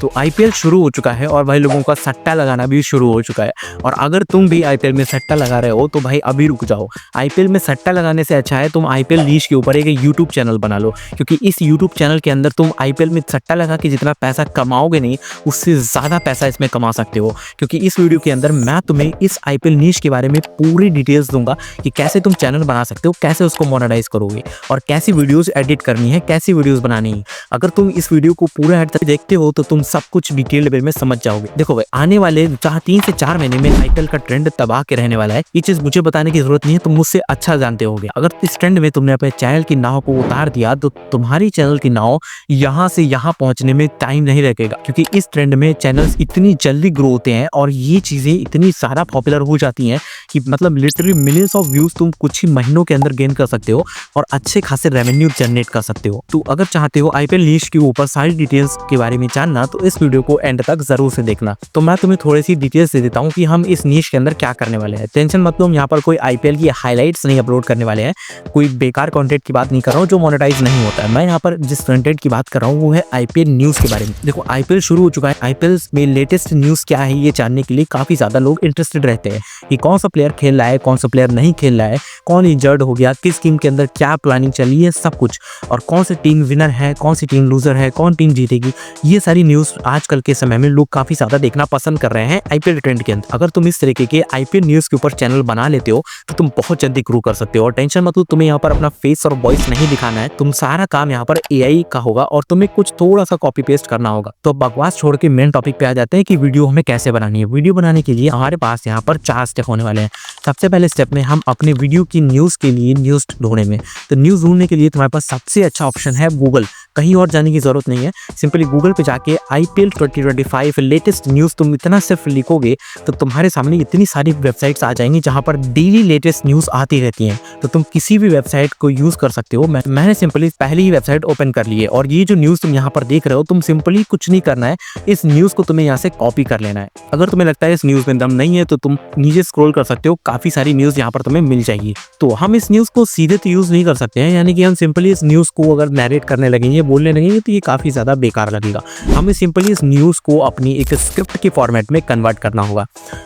तो आईपीएल शुरू हो चुका है और भाई लोगों का सट्टा लगाना भी शुरू हो चुका है। और अगर तुम भी आईपीएल में सट्टा लगा रहे हो तो भाई अभी रुक जाओ। आईपीएल में सट्टा लगाने से अच्छा है तुम आईपीएल लीज के ऊपर एक यूट्यूब चैनल बना लो, क्योंकि इस यूट्यूब चैनल के अंदर तुम आईपीएल में सट्टा लगा के जितना पैसा कमाओगे नहीं, उससे ज़्यादा पैसा इसमें कमा सकते हो। क्योंकि इस वीडियो के अंदर मैं तुम्हें इस आईपीएल नीश के बारे में पूरी डिटेल्स दूंगा कि कैसे तुम चैनल बना सकते हो, कैसे उसको मोनेटाइज करोगे और कैसी वीडियोस एडिट करनी है, कैसी वीडियोस बनानी है। अगर तुम इस वीडियो को पूरा हद तक देखते हो तो तुम सब कुछ डिटेल लेवल में समझ जाओगे। देखो भाई, आने वाले 3 से 4 महीने में आईपीएल का ट्रेंड तबाह के रहने वाला है। ये चीज मुझे बताने की जरूरत नहीं है, तुम मुझसे अच्छा जानते होगे। अगर इस ट्रेंड में तुमने अपने चैनल की नाव को उतार दिया तो तुम्हारी चैनल की नाव यहाँ से यहाँ पहुंचने में टाइम नहीं लगेगा, क्योंकि इस ट्रेंड में चैनल्स इतनी जल्दी ग्रो होते हैं और ये चीजें इतनी सारा पॉपुलर हो जाती हैं कि मतलब लिटरली मिलियंस ऑफ व्यूज तुम कुछ ही महीनों के अंदर गेन कर सकते हो और अच्छे खासे रेवेन्यू जनरेट कर सकते हो। तो अगर चाहते हो आईपीएल नीश के ऊपर सारी डिटेल्स के बारे में जानना तो इस वीडियो को एंड तक जरूर से देखना। तो मैं तुम्हें थोड़ी सी डिटेल्स दे देता हूँ कि हम इस नीश के अंदर क्या करने वाले हैं। टेंशन मत लो, हम यहाँ पर कोई आईपीएल की हाइलाइट्स नहीं अपलोड करने वाले हैं, कोई बेकार कंटेंट की बात नहीं कर रहा हूँ जो मोनेटाइज नहीं होता है। मैं यहाँ पर जिस कंटेंट की बात कर रहा हूँ वो है आईपीएल न्यूज के बारे में। देखो, आईपीएल शुरू हो चुका है, आईपीएल में लेटेस्ट न्यूज क्या है ये जानने के लिए काफी ज्यादा लोग इंटरेस्टेड रहते हैं कि कौन सा प्लेयर खेल रहा है, कौन सा प्लेयर नहीं खेल रहा है, कौन इंजर्ड हो गया, किस टीम के अंदर क्या प्लानिंग चल रही है, सब कुछ, और कौन सी टीम विनर है, कौन सी टीम लूजर है, कौन टीम जीतेगी। ये सारी न्यूज आजकल के समय में लोग काफी ज्यादा देखना पसंद कर रहे हैं आईपीएल ट्रेंड के अंदर। अगर तुम इस तरीके के आईपीएल न्यूज के ऊपर चैनल बना लेते हो तो तुम बहुत जल्दी ग्रो कर सकते हो। और टेंशन मत लो, तुम्हें यहाँ पर अपना फेस और वॉइस नहीं दिखाना है, तुम सारा काम यहाँ पर एआई का होगा और तुम्हें कुछ थोड़ा सा कॉपी पेस्ट करना होगा। तो बकवास छोड़ के मेन टॉपिक पे आ जाते हैं कि वीडियो हमें कैसे बनानी है। वीडियो बनाने के लिए हमारे पास यहाँ पर 4 स्टेप होने वाले हैं। सबसे पहले स्टेप में हम अपने वीडियो की न्यूज के लिए न्यूज ढूंढने में, तो न्यूज ढूंढने के लिए तुम्हारे पास सबसे अच्छा ऑप्शन है गूगल। कहीं और जाने की जरूरत नहीं है, सिंपली गूगल पे जाके आईपीएल 2025 लेटेस्ट न्यूज तुम इतना सिर्फ लिखोगे तो तुम्हारे सामने इतनी सारी वेबसाइट्स आ जाएंगी जहां पर डेली लेटेस्ट न्यूज आती रहती हैं। तो तुम किसी भी वेबसाइट को यूज कर सकते हो। मैंने सिंपली पहली ही वेबसाइट ओपन कर ली है और ये जो न्यूज तुम यहाँ पर देख रहे हो, तुम सिंपली कुछ नहीं करना है, इस न्यूज को तुम्हें यहाँ से कॉपी कर लेना है। अगर तुम्हें लगता है इस न्यूज में दम नहीं है तो तुम नीचे स्क्रॉल कर सकते हो, काफी सारी न्यूज यहाँ पर तुम्हें मिल जाएगी। तो हम इस न्यूज को सीधे तो यूज नहीं कर सकते हैं, यानी कि हम सिंपली इस न्यूज को अगर नैरेट करने लगेंगे, बोलने लगेंगे तो ये काफी ज्यादा बेकार लगेगा। हमें सिंपली इस न्यूज को अपनी एक स्क्रिप्ट के फॉर्मेट में कन्वर्ट करना होगा।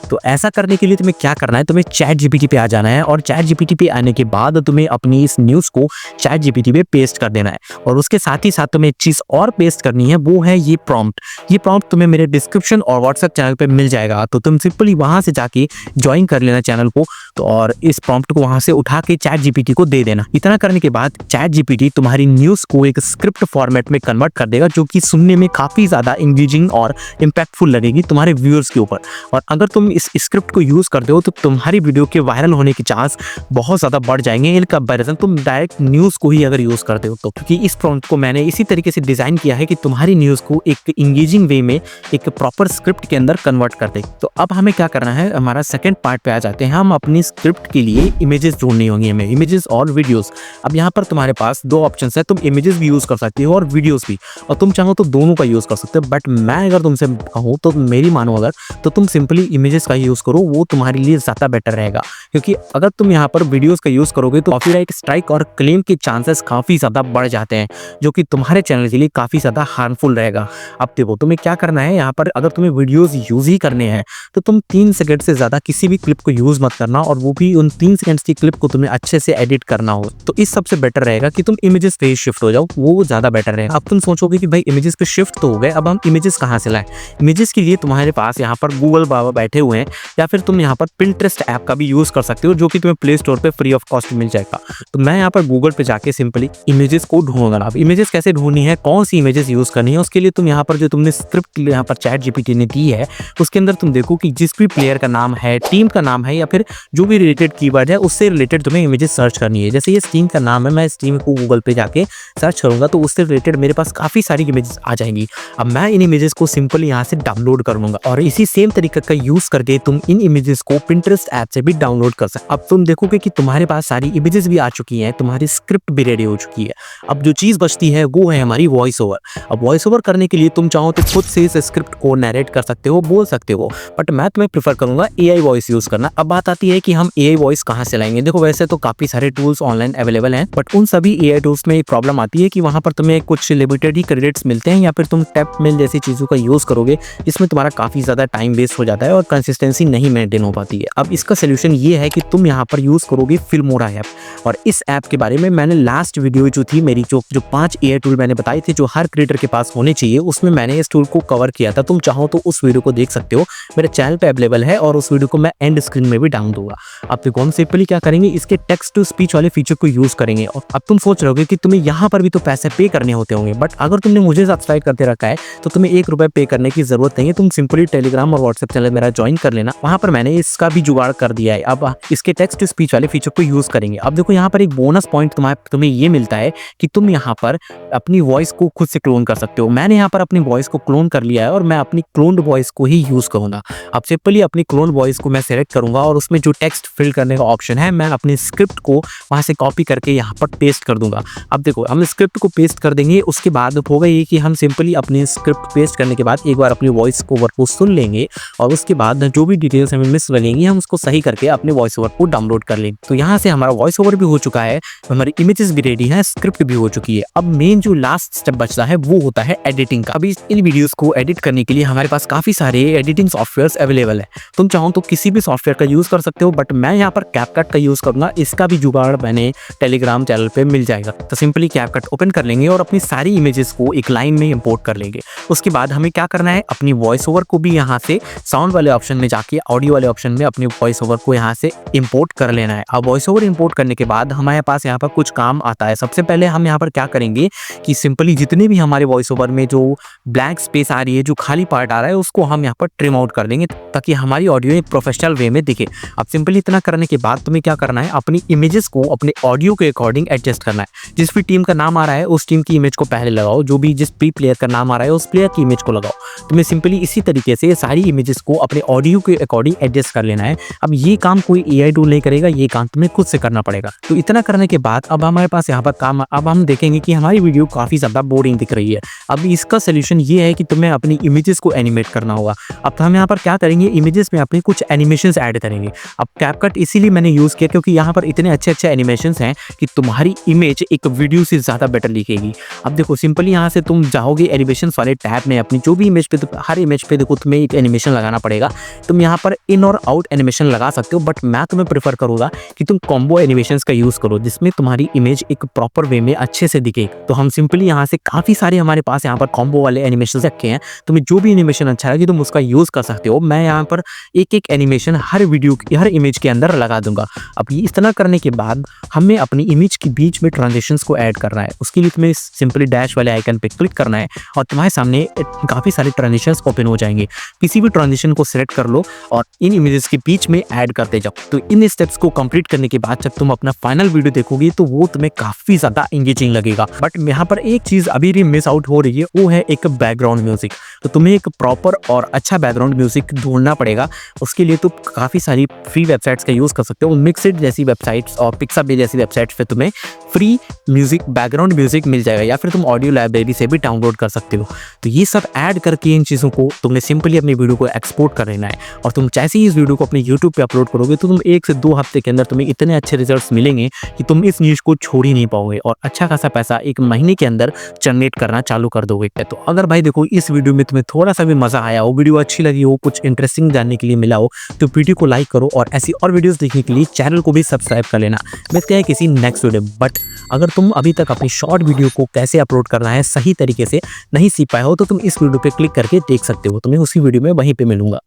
तो ऐसा करने के लिए तुम्हें क्या करना है, तुम्हें चैट जीपीटी पे आ जाना है और चैट जीपीटी पे आने के बाद तुम्हें अपनी इस न्यूज को चैट जीपीटी पे पेस्ट कर देना है। और उसके साथ ही साथ तुम्हें एक चीज और पेस्ट करनी है, वो है ये प्रॉम्प्ट। ये प्रॉम्प्ट तुम्हें मेरे डिस्क्रिप्शन और व्हाट्सएप चैनल पे मिल जाएगा, तो तुम सिंपली वहां से जाके ज्वाइन कर लेना चैनल को। तो और इस प्रॉम्प्ट को वहां से उठा के चैट जीपीटी को दे देना। इतना करने के बाद चैट जीपीटी तुम्हारी न्यूज को एक स्क्रिप्ट फॉर्मेट में कन्वर्ट कर देगा, जो कि सुनने में काफी ज्यादा इंगेजिंग और इंपैक्टफुल लगेगी तुम्हारे व्यूअर्स के ऊपर। और अगर तुम इस स्क्रिप्ट को यूज करते हो तो तुम्हारी वीडियो के वायरल होने के चांस बहुत ज्यादा बढ़ जाएंगे इन कंपैरिजन तुम डायरेक्ट न्यूज को ही अगर यूज करते हो तो। क्योंकि इस प्रॉम्प्ट को मैंने इसी तरीके से डिजाइन किया है कि तुम्हारी न्यूज को एक इंगेजिंग वे में एक प्रॉपर स्क्रिप्ट के अंदर कन्वर्ट कर दे। तो अब हमें क्या करना है, हमारा सेकंड पार्ट पे आ जाते हैं। हम अपनी स्क्रिप्ट के लिए इमेजेस ढूंढनी होंगी हमें, इमेजेस और वीडियोस। अब यहाँ पर तुम्हारे पास 2 ऑप्शंस है, तुम इमेजेस भी यूज कर सकते हो और वीडियोस भी, और तुम चाहो तो दोनों का यूज कर सकते हो। बट मैं अगर तुमसे कहूँ तो मेरी मानो अगर, तो तुम सिंपली इमेजेस का यूज करो, वो तुम्हारे लिए ज्यादा बेटर रहेगा। क्योंकि अगर तुम यहाँ पर वीडियोस का यूज करोगे तो कॉपीराइट स्ट्राइक और क्लेम के चांसेस काफी ज्यादा बढ़ जाते हैं, जो कि तुम्हारे चैनल के लिए काफी ज्यादा हार्मफुल रहेगा। अब देखो, तुम्हें क्या करना है यहाँ पर, अगर तुम्हें वीडियोस यूज ही करने हैं तो तुम 3 सेकंड से ज्यादा किसी भी क्लिप को यूज मत करना, और वो भी उन 3 सेकंड की क्लिप को तुम्हें अच्छे से एडिट करना हो। तो इस सबसे बेटर रहेगा कि तुम इमेजेस पे शिफ्ट हो जाओ, वो ज्यादा बेटर रहेगा। अब तुम सोचोगे कि भाई इमेजेस पे शिफ्ट तो हो गए, अब हम इमेजेस कहाँ से लाएं। इमेजेस के लिए तुम्हारे पास यहाँ पर गूगल बाबा बैठे हुए हैं, या फिर तुम यहाँ पर पिंटरेस्ट ऐप का भी यूज कर सकते हो, जो कि तुम्हें प्ले स्टोर पे फ्री ऑफ कॉस्ट मिल जाएगा। तो मैं यहाँ पर गूगल पे जाके सिंपली इमेजेस को ढूंढूंगा। अब इमेजेस कैसे ढूंढनी है, कौन सी इमेजेस यूज करनी है, उसके लिए तुम यहाँ पर जो तुमने स्क्रिप्ट यहाँ पर चैट जीपीटी ने दी है उसके अंदर तुम देखो कि जिस भी प्लेयर का नाम है, टीम का नाम है, या फिर जो भी रिलेटेड कीवर्ड है उससे रिलेटेड तुम्हें इमेजेस सर्च करनी है। जैसे ये टीम का नाम है, मैं इस टीम को गूगल पे जाके सर्च करूंगा तो उससे रिलेटेड मेरे पास काफी सारी इमेजेस आ जाएंगी। अब मैं इन इमेजेस को सिंपली यहाँ से डाउनलोड कर लूंगा और इसी सेम तरीके का यूज करके तुम इन इमेजेस को पिंटरेस्ट ऐप से भी डाउनलोड कर सकते। अब तुम देखोगे कि तुम्हारे पास सारी इमेजेस भी आ चुकी हैं, तुम्हारी स्क्रिप्ट भी रेडी हो चुकी है। अब जो चीज बचती है वो है हमारी वॉइस ओवर। अब वॉइस ओवर करने के लिए तुम चाहो तो खुद से इस स्क्रिप्ट को नैरेट कर सकते हो, बोल सकते हो, बट मैं तुम्हें प्रेफर करूंगा एआई वॉइस यूज करना। अब बात आती है कि हम एआई वॉइस कहाँ से लाएंगे। देखो, वैसे तो काफी सारे टूल्स ऑनलाइन अवेलेबल हैं, बट उन सभी एआई टूल्स में एक प्रॉब्लम आती है कि वहां पर तुम्हें कुछ लिमिटेड ही क्रेडिट्स मिलते हैं, या फिर तुम थंबनेल जैसी चीज़ों का यूज़ करोगे जिसमें तुम्हारा काफ़ी ज़्यादा टाइम वेस्ट हो जाता है और कंसिस्टेंसी नहीं मेंटेन हो पाती है। अब इसका सोल्यूशन ये है कि तुम यहाँ पर यूज़ करोगे फिल्मोरा ऐप। और इस ऐप के बारे में मैंने लास्ट वीडियो जो थी मेरी, जो 5 एआई टूल मैंने बताए थे जो हर क्रिएटर के पास होने चाहिए, उसमें मैंने इस टूल को कवर किया था। तुम चाहो तो उस वीडियो को देख सकते हो, मेरे चैनल पे अवेलेबल है और उस वीडियो को मैं एंड स्क्रीन में भी डाल दूंगा। अब देखो हम सिंपली क्या करेंगे, इसके टेक्स्ट टू स्पीच वाले फीचर को यूज करेंगे। और अब तुम सोच रहे होगे कि तुम्हें यहाँ पर भी तो पैसे पे करने होते होंगे, बट अगर तुमने मुझे सब्सक्राइब करते रखा है तो तुम्हें 1 रुपए पे करने की जरूरत नहीं है। तुम सिंपली टेलीग्राम और व्हाट्सएप चैनल मेरा ज्वाइन कर लेना, वहां पर मैंने इसका भी जुगाड़ कर दिया है। अब इसके टेक्स्ट टू स्पीच वाले फीचर को यूज करेंगे। अब देखो यहाँ पर एक बोनस पॉइंट तुम्हें ये मिलता है कि तुम यहाँ पर अपनी वॉइस को खुद से क्लोन कर सकते हो। मैंने यहाँ पर अपनी वॉइस को क्लोन कर लिया है और मैं अपनी क्लोन्ड वॉइस को ही यूज करूंगा। अब सिंपली अपनी क्लोन वॉइस को मैं सेलेक्ट करूंगा और उसमें जो टेक्स्ट फिल करने का ऑप्शन है, मैं अपनी स्क्रिप्ट को वहां से कॉपी करके यहाँ पर पेस्ट कर दूंगा। अब देखो हम स्क्रिप्ट को पेस्ट कर देंगे, उसके बाद होगा ये कि हम सिंपली अपनी स्क्रिप्ट पेस्ट करने के बाद एक बार अपनी वॉइस ओवर को सुन लेंगे और उसके बाद जो भी डिटेल्स हमें मिस मिलेंगी हम उसको सही करके अपने वॉइस ओवर को डाउनलोड कर लेंगे। तो यहाँ से हमारा वॉइस ओवर भी हो चुका है, हमारी इमेजेस भी रेडी है, स्क्रिप्ट भी हो चुकी है। अब मेन जो लास्ट स्टेप बचता है वो होता है एडिटिंग का। अभी इन वीडियोस को एडिट करने के लिए हमारे पास काफी सारे एडिटिंग सॉफ्टवेयर्स अवेलेबल है। तुम चाहो तो किसी भी सॉफ्टवेयर का यूज कर सकते हो, बट मैं यहाँ पर कैपकट का यूज करूंगा। इसका भी जुगाड़ मैंने टेलीग्राम चैनल पे मिल जाएगा। तो सिंपली कैपकट ओपन कर लेंगे और अपनी सारी इमेजेस को एक लाइन में इंपोर्ट कर लेंगे। उसके बाद हमें क्या करना है, अपनी वॉइस ओवर को भी यहाँ से साउंड वाले ऑप्शन में जाके ऑडियो वाले ऑप्शन में अपनी वॉइस ओवर को यहाँ से इंपोर्ट कर लेना है। अब वॉइस ओवर इंपोर्ट करने के बाद हमारे पास यहाँ पर कुछ काम आता है। सबसे पहले हम यहाँ पर क्या करेंगे कि सिंपली जितने भी हमारे वॉइस ओवर में जो ब्लैंक स्पेस आ रही है, जो खाली पार्ट आ रहा है, उसको हम यहाँ पर ट्रिम आउट कर देंगे ताकि हमारी ऑडियो एक प्रोफेशनल वे में दिखे। अब सिंपली इतना करने के बाद तुम्हें क्या करना है, अपनी इमेजेस को अपने ऑडियो के अकॉर्डिंग एडजस्ट करना है। जिस भी टीम का नाम आ रहा है उस टीम की इमेज को पहले लगाओ, जो भी जिस भी प्लेयर का नाम आ रहा है उस प्लेयर की इमेज को लगाओ। तुम्हें सिंपली इसी तरीके से सारी इमेजेस को अपने ऑडियो के अकॉर्डिंग एडजस्ट कर लेना है। अब ये काम कोई एआई टूल नहीं करेगा, ये काम तुम्हें खुद से करना पड़ेगा। तो इतना करने के बाद अब हमारे पास यहाँ पर काम, अब हम देखेंगे कि हमारी वीडियो काफी ज्यादा बोरिंग दिख रही है। अब इसका सोल्यूशन ये है कि तुम्हें अपनी इमेजेस को एनिमेट करना होगा। अब हम यहाँ पर क्या करेंगे, इमेजेस में अपने कुछ एनिमेशंस ऐड करेंगे। अब कैपकट इसीलिए मैंने यूज किया क्योंकि यहाँ पर इतने अच्छे अच्छे एनिमेशंस हैं कि तुम्हारी इमेज एक वीडियो से ज्यादा बेटर दिखेगी। अब देखो सिंपली यहाँ से तुम जाओगे एनिमेशंस वाले टैब में, अपनी जो भी इमेज पे, हर इमेज पे देखो तुम्हें एक एनिमेशन लगाना पड़ेगा। तुम यहाँ पर इन और आउट एनिमेशन लगा सकते हो, बट मैं तुम्हें प्रेफर करूंगा कि तुम कॉम्बो एनिमेशंस का यूज करो जिसमें तुम्हारी इमेज एक प्रॉपर वे में अच्छे से दिखे। तो हम सिंपली यहाँ से काफी सारे हमारे पास यहाँ पर कॉम्बो वाले एनिमेशन रखे हैं। तुम्हें जो भी एनिमेशन अच्छा लगे तुम उसका यूज कर सकते हो। मैं यहाँ पर एक एक एनिमेशन हर वीडियो हर इमेज के अंदर लगा दूंगा। अब ये इस तरह करने के बाद हमें अपनी इमेज के बीच में ट्रांजिशंस को ऐड करना है। उसके लिए तुम्हें सिंपली डैश वाले आइकन पे क्लिक करना है और तुम्हारे सामने काफी सारे ट्रांजिशंस ओपन हो जाएंगे। किसी भी ट्रांजिशन को सिलेक्ट कर लो और इन इमेजेस के बीच में ऐड करते जाओ। तो इन स्टेप्स को कंप्लीट करने के बाद जब तुम अपना फाइनल वीडियो देखोगे तो वो तुम्हें काफी ज्यादा एंगेजिंग लगेगा। बट यहाँ पर एक चीज अभी भी मिस आउट हो रही है, वो है एक बैकग्राउंड म्यूजिक। तो तुम्हें एक प्रॉपर और अच्छा बैकग्राउंड म्यूजिक ढूंढना पड़ेगा। उसके लिए तुम काफी सारी फ्री वेबसाइट्स का यूज कर सकते हो। मिक्सिट जैसी वेबसाइट्स और पिक्साबे जैसी वेबसाइट्स पे तुम्हें फ्री म्यूजिक, बैकग्राउंड म्यूजिक मिल जाएगा, या फिर तुम ऑडियो लाइब्रेरी से भी डाउनलोड कर सकते हो। तो ये सब ऐड करके इन चीज़ों को तुमने सिंपली अपनी वीडियो को एक्सपोर्ट कर लेना है। और तुम जैसे ही इस वीडियो को अपने यूट्यूब पे अपलोड करोगे तो तुम 1 से 2 हफ्ते के अंदर तुम्हें इतने अच्छे रिजल्ट्स मिलेंगे कि तुम इस न्यूज़ को छोड़ ही नहीं पाओगे और अच्छा खासा पैसा 1 महीने के अंदर जनरेट करना चालू कर दोगे। तो अगर भाई देखो इस वीडियो में तुम्हें थोड़ा सा भी मजा आया हो, वीडियो अच्छी लगी हो, कुछ इंटरेस्टिंग जानने के लिए मिला हो, तो वीडियो को लाइक करो और ऐसी और वीडियोस देखने के लिए चैनल को भी सब्सक्राइब कर लेना। मिलते हैं किसी नेक्स्ट वीडियो। बट अगर तुम अभी तक अपनी शॉर्ट वीडियो को कैसे अपलोड करना है सही तरीके से नहीं सीख पाए हो तो तुम इस वीडियो पे क्लिक करके देख सकते हो। तुम्हें उसी वीडियो में वहीं पे मिलूंगा।